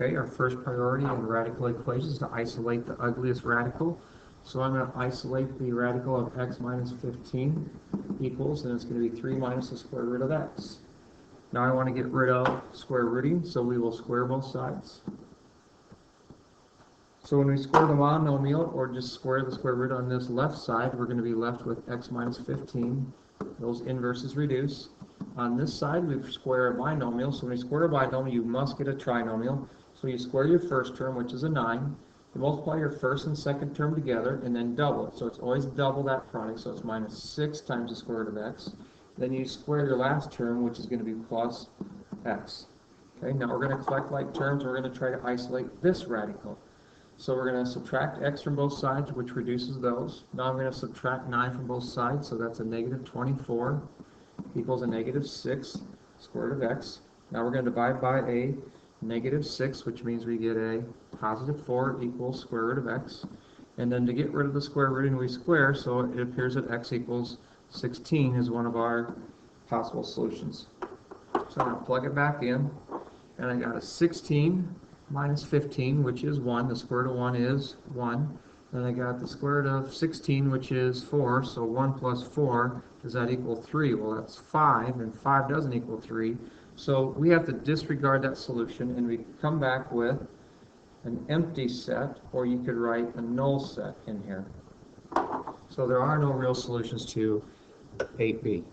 Okay, our first priority in radical equations is to isolate the ugliest radical. So I'm going to isolate the radical of x minus 15 equals, and it's going to be 3 minus the square root of x. Now I want to get rid of square rooting, so we will square both sides. So when we square the monomial, or just square the square root on this left side, we're going to be left with x minus 15. Those inverses reduce. On this side, we square a binomial. So when you square a binomial, you must get a trinomial. So you square your first term, which is a 9. You multiply your first and second term together, and then double it. So it's always double that product. So it's minus 6 times the square root of x. Then you square your last term, which is going to be plus x. Okay, now we're going to collect like terms. We're going to try to isolate this radical. So we're going to subtract x from both sides, which reduces those. Now I'm going to subtract 9 from both sides, so that's a negative 24 equals a negative 6 square root of x. Now we're going to divide by a negative 6, which means we get a positive 4 equals square root of x. And then to get rid of the square root, we square, so it appears that x equals 16 is one of our possible solutions. So I'm going to plug it back in, and I got a 16 minus 15, which is 1. The square root of 1 is 1. Then I got the square root of 16, which is 4. So 1 plus 4, does that equal 3? Well, that's 5, and 5 doesn't equal 3. So we have to disregard that solution, and we come back with an empty set, or you could write a null set in here. So there are no real solutions to 8b.